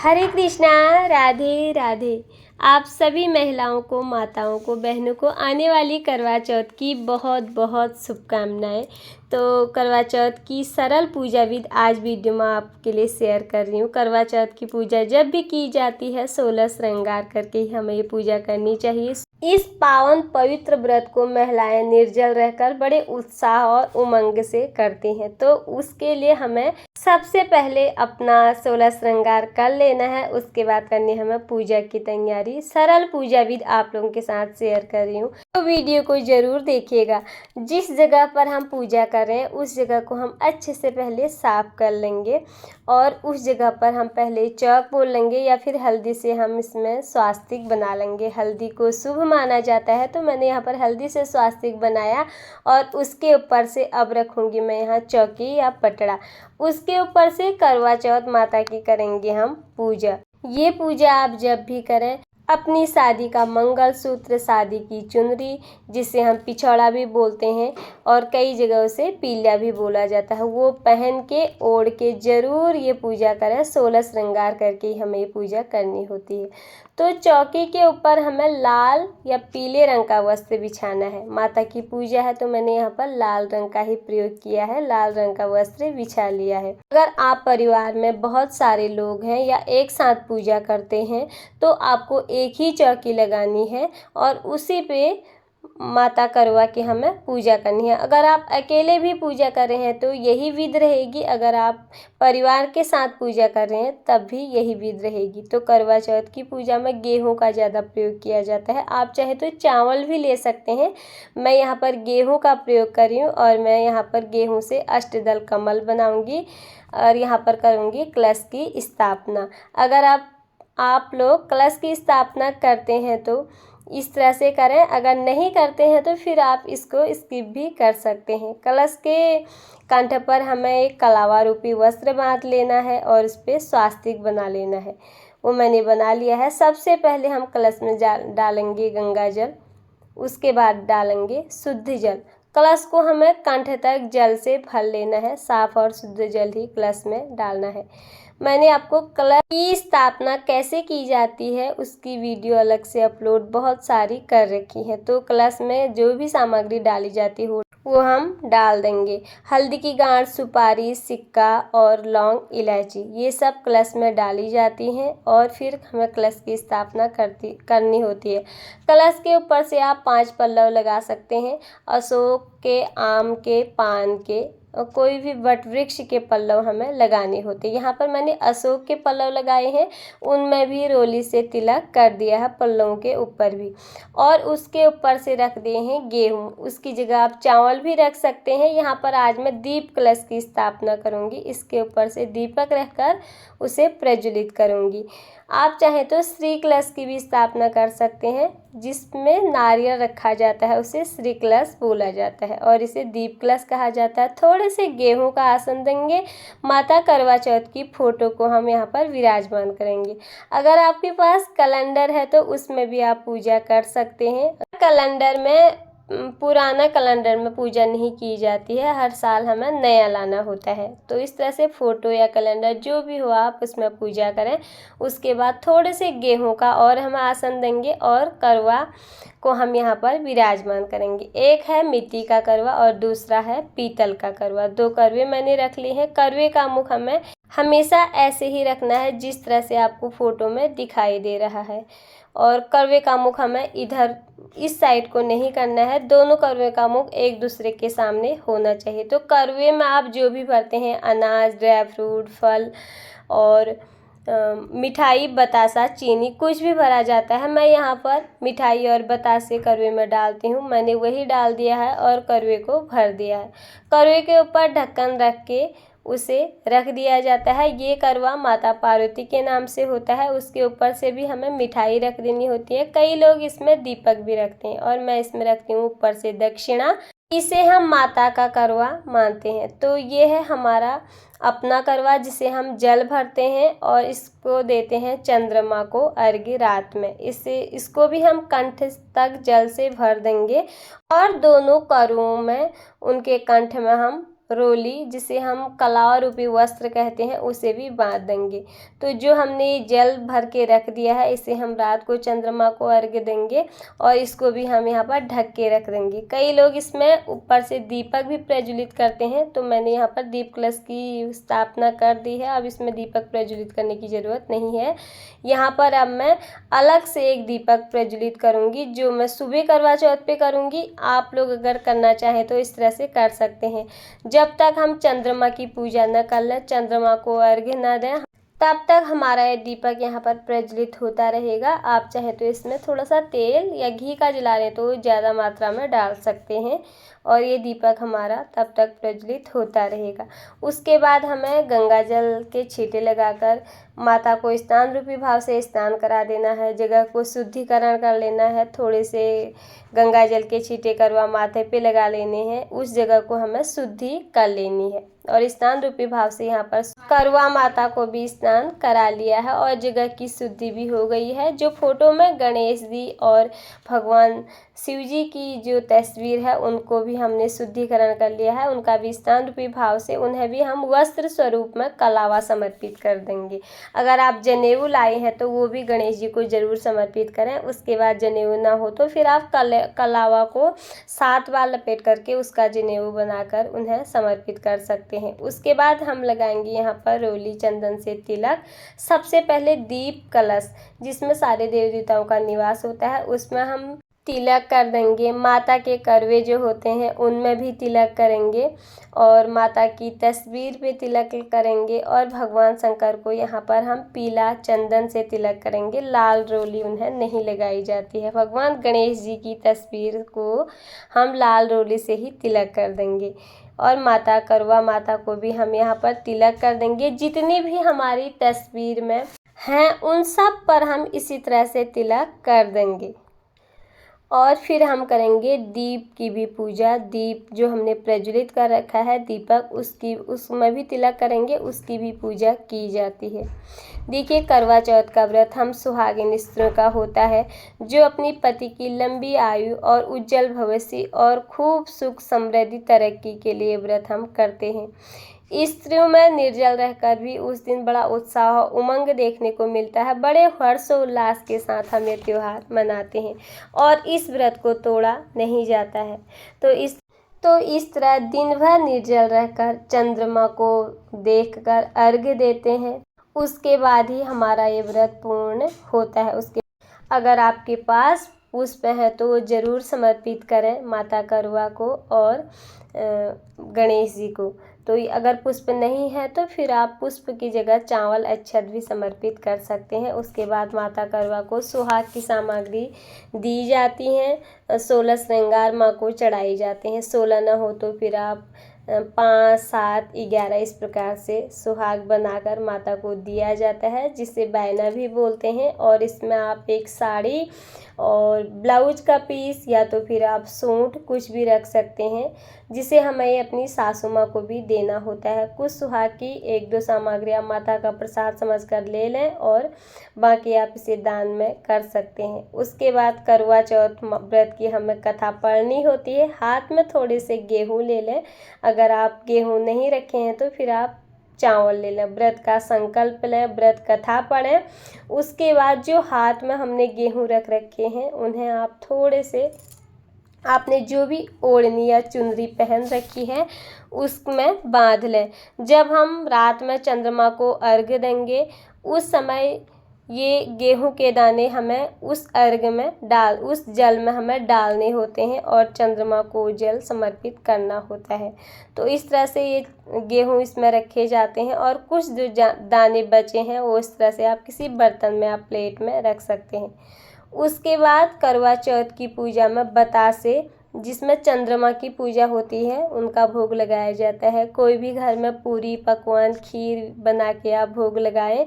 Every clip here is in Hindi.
हरे कृष्णा। राधे राधे। आप सभी महिलाओं को, माताओं को, बहनों को आने वाली करवा चौथ की बहुत बहुत शुभकामनाएं। तो करवा चौथ की सरल पूजा विधि आज वीडियो में आपके लिए शेयर कर रही हूँ। करवा चौथ की पूजा जब भी की जाती है 16 श्रृंगार करके ही हमें ये पूजा करनी चाहिए। इस पावन पवित्र व्रत को महिलाएं निर्जल रहकर बड़े उत्साह और उमंग से करती हैं। तो उसके लिए हमें सबसे पहले अपना 16 श्रृंगार कर लेना है, उसके बाद करनी है हमें पूजा की तैयारी। सरल पूजा विधि आप लोगों के साथ शेयर कर रही हूँ, तो वीडियो को जरूर देखिएगा। जिस जगह पर हम पूजा कर रहे हैं उस जगह को हम अच्छे से पहले साफ कर लेंगे और उस जगह पर हम पहले चौक बोल लेंगे या फिर हल्दी से हम इसमें स्वास्तिक बना लेंगे। हल्दी को शुभ माना जाता है, तो मैंने यहाँ पर हल्दी से स्वास्तिक बनाया और उसके ऊपर से अब रखूँगी मैं यहाँ चौकी या पटड़ा। उसके ऊपर से करवा चौथ माता की करेंगे हम पूजा। ये पूजा आप जब भी करें अपनी शादी का मंगलसूत्र, शादी की चुनरी जिसे हम पिछौड़ा भी बोलते हैं और कई जगहों से पीला भी बोला जाता है, वो पहन के ओढ़ के ज़रूर ये पूजा करें। 16 श्रृंगार करके ही हमें ये पूजा करनी होती है। तो चौकी के ऊपर हमें लाल या पीले रंग का वस्त्र बिछाना है। माता की पूजा है तो मैंने यहाँ पर लाल रंग का ही प्रयोग किया है, लाल रंग का वस्त्र बिछा लिया है। अगर आप परिवार में बहुत सारे लोग हैं या एक साथ पूजा करते हैं तो आपको एक ही चौकी लगानी है और उसी पे माता करवा की हमें पूजा करनी है। अगर आप अकेले भी पूजा कर रहे हैं तो यही विधि रहेगी, अगर आप परिवार के साथ पूजा कर रहे हैं तब भी यही विधि रहेगी। तो करवा चौथ की पूजा में गेहूं का ज़्यादा प्रयोग किया जाता है। आप चाहे तो चावल भी ले सकते हैं, मैं यहाँ पर गेहूँ का प्रयोग कर रही हूँ और मैं यहाँ पर गेहूँ से अष्टदल कमल बनाऊँगी और यहाँ पर करूँगी कलश की स्थापना। अगर आप लोग कलश की स्थापना करते हैं तो इस तरह से करें, अगर नहीं करते हैं तो फिर आप इसको स्किप भी कर सकते हैं। कलश के कंठ पर हमें एक कलावा रूपी वस्त्र बांध लेना है और इस पर स्वास्तिक बना लेना है। वो मैंने बना लिया है। सबसे पहले हम कलश में डालेंगे गंगा जल, उसके बाद डालेंगे शुद्ध जल। कलश को हमें कंठ तक जल से भर लेना है, साफ और शुद्ध जल ही कलश में डालना है। मैंने आपको कलश की स्थापना कैसे की जाती है उसकी वीडियो अलग से अपलोड बहुत सारी कर रखी है। तो कलश में जो भी सामग्री डाली जाती हो वो हम डाल देंगे। हल्दी की गांठ, सुपारी, सिक्का और लौंग, इलायची ये सब कलश में डाली जाती हैं और फिर हमें कलश की स्थापना करनी होती है। कलश के ऊपर से आप 5 पल्लव लगा सकते हैं, अशोक के, आम के, पान के और कोई भी वट वृक्ष के पल्लव हमें लगाने होते हैं। यहाँ पर मैंने अशोक के पल्लव लगाए हैं, उनमें भी रोली से तिलक कर दिया है पल्लवों के ऊपर भी। और उसके ऊपर से रख दिए हैं गेहूँ, उसकी जगह आप चावल भी रख सकते हैं। यहाँ पर आज मैं दीप कलश की स्थापना करूँगी, इसके ऊपर से दीपक रखकर उसे प्रज्वलित करूँगी। आप चाहें तो श्री कलश की भी स्थापना कर सकते हैं, जिसमें नारियल रखा जाता है उसे श्री कलश बोला जाता है और इसे दीप कलश कहा जाता है। थोड़े से गेहूं का आसन देंगे। माता करवा चौथ की फोटो को हम यहाँ पर विराजमान करेंगे। अगर आपके पास कैलेंडर है तो उसमें भी आप पूजा कर सकते हैं। कैलेंडर में, पुराना कैलेंडर में पूजा नहीं की जाती है, हर साल हमें नया लाना होता है। तो इस तरह से फ़ोटो या कैलेंडर जो भी हो आप उसमें पूजा करें। उसके बाद थोड़े से गेहूं का और हम आसन देंगे और करवा को हम यहाँ पर विराजमान करेंगे। एक है मिट्टी का करवा और दूसरा है पीतल का करवा। 2 करवे मैंने रख लिए हैं। करवे का मुख हमें हमेशा ऐसे ही रखना है जिस तरह से आपको फ़ोटो में दिखाई दे रहा है और करवे का मुख हमें इधर इस साइड को नहीं करना है। दोनों करवे का मुख एक दूसरे के सामने होना चाहिए। तो करवे में आप जो भी भरते हैं, अनाज, ड्राई फ्रूट, फल और मिठाई, बतासा, चीनी कुछ भी भरा जाता है। मैं यहाँ पर मिठाई और बतासे करवे में डालती हूँ, मैंने वही डाल दिया है और करवे को भर दिया है। करवे के ऊपर ढक्कन रख के उसे रख दिया जाता है। ये करवा माता पार्वती के नाम से होता है। उसके ऊपर से भी हमें मिठाई रख देनी होती है। कई लोग इसमें दीपक भी रखते हैं और मैं इसमें रखती हूँ ऊपर से दक्षिणा। इसे हम माता का करवा मानते हैं। तो ये है हमारा अपना करवा जिसे हम जल भरते हैं और इसको देते हैं चंद्रमा को अर्घ्य रात में। इसको भी हम कंठ तक जल से भर देंगे और दोनों करुओं में, उनके कंठ में हम रोली, जिसे हम कलावा रूपी वस्त्र कहते हैं, उसे भी बांध देंगे। तो जो हमने जल भर के रख दिया है, इसे हम रात को चंद्रमा को अर्घ्य देंगे और इसको भी हम यहाँ पर ढक के रख देंगे। कई लोग इसमें ऊपर से दीपक भी प्रज्वलित करते हैं, तो मैंने यहाँ पर दीप कलश की स्थापना कर दी है। अब इसमें दीपक प्रज्वलित करने की ज़रूरत नहीं है। यहाँ पर अब मैं अलग से एक दीपक प्रज्वलित करूँगी, जो मैं सुबह करवा चौथ पे करूँगी। आप लोग अगर करना चाहें तो इस तरह से कर सकते हैं। जब तक हम चंद्रमा की पूजा न कर लें, चंद्रमा को अर्घ्य न दें, तब तक हमारा ये दीपक यहाँ पर प्रज्वलित होता रहेगा। आप चाहे तो इसमें थोड़ा सा तेल या घी का जला लें तो ज़्यादा मात्रा में डाल सकते हैं और ये दीपक हमारा तब तक प्रज्वलित होता रहेगा। उसके बाद हमें गंगा जल के छींटे लगाकर माता को स्नान रूपी भाव से स्नान करा देना है। जगह को शुद्धिकरण कर लेना है। थोड़े से गंगा जल के छींटे करवा माथे पे लगा लेने हैं। उस जगह को हमें शुद्धि कर लेनी है और स्नान रूपी भाव से यहाँ पर करवा माता को भी स्नान करा लिया है और जगह की शुद्धि भी हो गई है। जो फोटो में गणेश जी और भगवान शिव जी की जो तस्वीर है, उनको भी हमने शुद्धिकरण कर लिया है। उनका भी स्नान रूपी भाव से उन्हें भी हम वस्त्र स्वरूप में कलावा समर्पित कर देंगे। अगर आप जनेऊ लाए हैं तो वो भी गणेश जी को ज़रूर समर्पित करें। उसके बाद जनेऊ ना हो तो फिर आप कलावा को 7 बार लपेट करके उसका जनेऊ बनाकर उन्हें समर्पित कर सकते हैं। उसके बाद हम लगाएंगे यहाँ पर रोली चंदन से तिलक। सबसे पहले दीप कलश, जिसमें सारे देवी देवताओं का निवास होता है, उसमें हम तिलक कर देंगे। माता के करवे जो होते हैं उनमें भी तिलक करेंगे और माता की तस्वीर पे तिलक करेंगे और भगवान शंकर को यहाँ पर हम पीला चंदन से तिलक करेंगे। लाल रोली उन्हें नहीं लगाई जाती है। भगवान गणेश जी की तस्वीर को हम लाल रोली से ही तिलक कर देंगे और माता करवा माता को भी हम यहाँ पर तिलक कर देंगे। जितनी भी हमारी तस्वीर में हैं उन सब पर हम इसी तरह से तिलक कर देंगे और फिर हम करेंगे दीप की भी पूजा। दीप जो हमने प्रज्वलित कर रखा है दीपक, उसमें भी तिलक करेंगे, उसकी भी पूजा की जाती है। देखिए, करवा चौथ का व्रत हम सुहागिन स्त्रियों का होता है, जो अपनी पति की लंबी आयु और उज्जवल भविष्य और खूब सुख समृद्धि तरक्की के लिए व्रत हम करते हैं। स्त्रियों में निर्जल रहकर भी उस दिन बड़ा उत्साह और उमंग देखने को मिलता है। बड़े हर्षोल्लास के साथ हम ये त्यौहार मनाते हैं और इस व्रत को तोड़ा नहीं जाता है। तो इस तरह दिन भर निर्जल रहकर चंद्रमा को देखकर अर्घ्य देते हैं। उसके बाद ही हमारा ये व्रत पूर्ण होता है। अगर आपके पास पुष्प है तो वो ज़रूर समर्पित करें माता करवा को और गणेश जी को। तो अगर पुष्प नहीं है तो फिर आप पुष्प की जगह चावल अक्षत भी समर्पित कर सकते हैं। उसके बाद माता करवा को सुहाग की सामग्री दी जाती हैं। 16 श्रृंगार माँ को चढ़ाई जाते हैं। 16 न हो तो फिर आप 5, 7, 11 इस प्रकार से सुहाग बनाकर माता को दिया जाता है, जिसे बैना भी बोलते हैं। और इसमें आप एक साड़ी और ब्लाउज का पीस या तो फिर आप सूट कुछ भी रख सकते हैं, जिसे हमें अपनी सासू माँ को भी देना होता है। कुछ सुहाग की 1-2 सामग्रियाँ माता का प्रसाद समझकर ले लें और बाकी आप इसे दान में कर सकते हैं। उसके बाद करवा चौथ व्रत की हमें कथा पढ़नी होती है। हाथ में थोड़े से गेहूँ ले लें। अगर आप गेहूँ नहीं रखे हैं तो फिर आप चावल ले लें। व्रत का संकल्प लें, व्रत कथा पढ़ें। उसके बाद जो हाथ में हमने गेहूँ रख रखे हैं उन्हें आप थोड़े से, आपने जो भी ओढ़नी या चुनरी पहन रखी है उसमें बांध लें। जब हम रात में चंद्रमा को अर्घ्य देंगे उस समय ये गेहूं के दाने हमें उस अर्घ्य में उस जल में हमें डालने होते हैं और चंद्रमा को जल समर्पित करना होता है। तो इस तरह से ये गेहूं इसमें रखे जाते हैं और कुछ जो दाने बचे हैं वो इस तरह से आप किसी बर्तन में, आप प्लेट में रख सकते हैं। उसके बाद करवा चौथ की पूजा में बतासे, जिसमें चंद्रमा की पूजा होती है, उनका भोग लगाया जाता है। कोई भी घर में पूरी पकवान खीर बना के आप भोग लगाएं।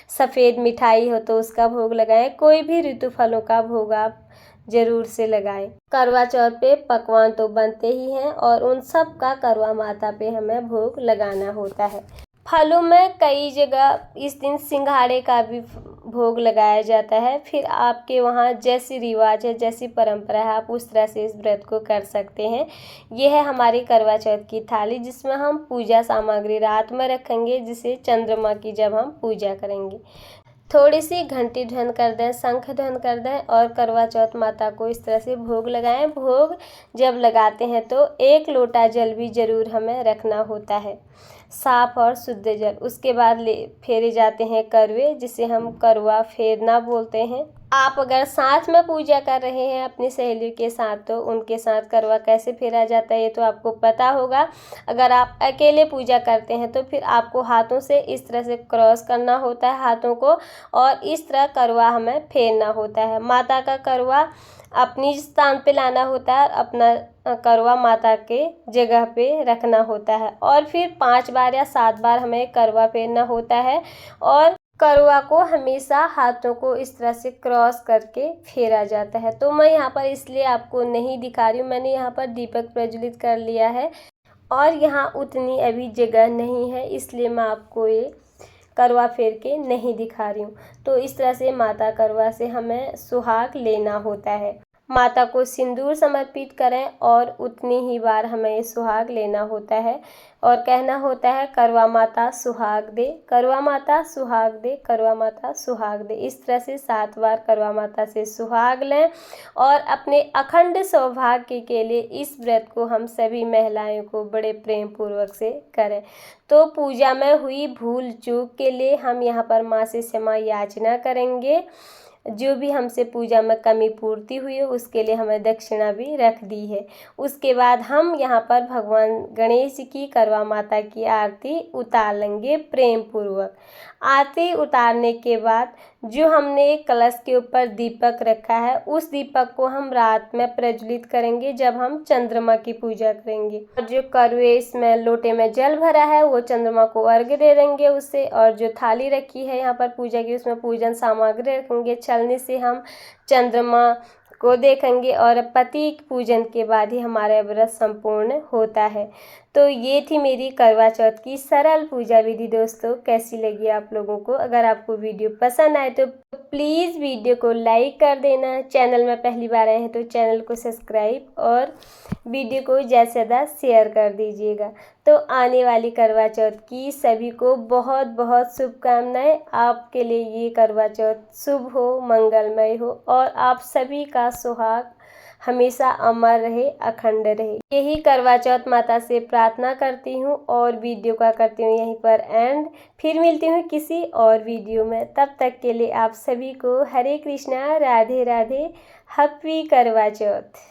सफ़ेद मिठाई हो तो उसका भोग लगाएं। कोई भी ऋतु फलों का भोग आप ज़रूर से लगाएं। करवा चौथ पे पकवान तो बनते ही हैं और उन सब का करवा माता पे हमें भोग लगाना होता है। फलों में कई जगह इस दिन सिंघाड़े का भी भोग लगाया जाता है। फिर आपके वहाँ जैसी रिवाज है, जैसी परंपरा है, आप उस तरह से इस व्रत को कर सकते हैं। यह है हमारी करवा चौथ की थाली, जिसमें हम पूजा सामग्री रात में रखेंगे, जिसे चंद्रमा की जब हम पूजा करेंगे। थोड़ी सी घंटी ध्वनि कर दें, शंख ध्वनि कर दें और करवा चौथ माता को इस तरह से भोग लगाएं। भोग जब लगाते हैं तो 1 लोटा जल भी ज़रूर हमें रखना होता है, साफ और शुद्ध जल। उसके बाद फेरे जाते हैं करवे, जिसे हम करवा फेरना बोलते हैं। आप अगर साथ में पूजा कर रहे हैं अपनी सहेलियों के साथ, तो उनके साथ करवा कैसे फेरा जाता है ये तो आपको पता होगा। अगर आप अकेले पूजा करते हैं तो फिर आपको हाथों से इस तरह से क्रॉस करना होता है हाथों को, और इस तरह करवा हमें फेरना होता है। माता का करवा अपनी स्थान पे लाना होता है, अपना करवा माता के जगह पे रखना होता है, और फिर 5 बार या 7 बार हमें करवा फेरना होता है। और करवा को हमेशा हाथों को इस तरह से क्रॉस करके फेरा जाता है। तो मैं यहाँ पर इसलिए आपको नहीं दिखा रही हूँ, मैंने यहाँ पर दीपक प्रज्वलित कर लिया है और यहाँ उतनी अभी जगह नहीं है, इसलिए मैं आपको ये करवा फेर के नहीं दिखा रही हूँ। तो इस तरह से माता करवा से हमें सुहाग लेना होता है। माता को सिंदूर समर्पित करें और उतनी ही बार हमें ये सुहाग लेना होता है और कहना होता है, करवा माता सुहाग दे, करवा माता सुहाग दे, करवा माता सुहाग दे। इस तरह से 7 बार करवा माता से सुहाग लें और अपने अखंड सौभाग्य के लिए इस व्रत को हम सभी महिलाओं को बड़े प्रेम पूर्वक से करें। तो पूजा में हुई भूल चूक के लिए हम यहाँ पर माँ से क्षमा याचना करेंगे। जो भी हमसे पूजा में कमी पूर्ति हुई है उसके लिए हमें दक्षिणा भी रख दी है। उसके बाद हम यहाँ पर भगवान गणेश की करवा माता की आरती उतार लेंगे प्रेम पूर्वक। आरती उतारने के बाद जो हमने कलश के ऊपर दीपक रखा है, उस दीपक को हम रात में प्रज्वलित करेंगे जब हम चंद्रमा की पूजा करेंगे। और जो करवे इसमें लोटे में जल भरा है वो चंद्रमा को अर्घ्य दे देंगे उससे, और जो थाली रखी है यहाँ पर पूजा की उसमें पूजन सामग्री रखेंगे। छलनी से हम चंद्रमा को देखेंगे और पति पूजन के बाद ही हमारा व्रत संपूर्ण होता है। तो ये थी मेरी करवा चौथ की सरल पूजा विधि। दोस्तों कैसी लगी आप लोगों को? अगर आपको वीडियो पसंद आए तो प्लीज़ वीडियो को लाइक कर देना। चैनल में पहली बार आए हैं तो चैनल को सब्सक्राइब और वीडियो को ज़्यादा से ज़्यादा शेयर कर दीजिएगा। तो आने वाली करवा चौथ की सभी को बहुत बहुत शुभकामनाएं। आपके लिए ये करवा चौथ शुभ हो, मंगलमय हो और आप सभी का सुहाग हमेशा अमर रहे, अखंड रहे। यही करवा चौथ माता से प्रार्थना करती हूँ और वीडियो का करती हूँ यहीं पर एंड। फिर मिलती हूँ किसी और वीडियो में, तब तक के लिए आप सभी को हरे कृष्णा, राधे राधे, हैप्पी करवा चौथ।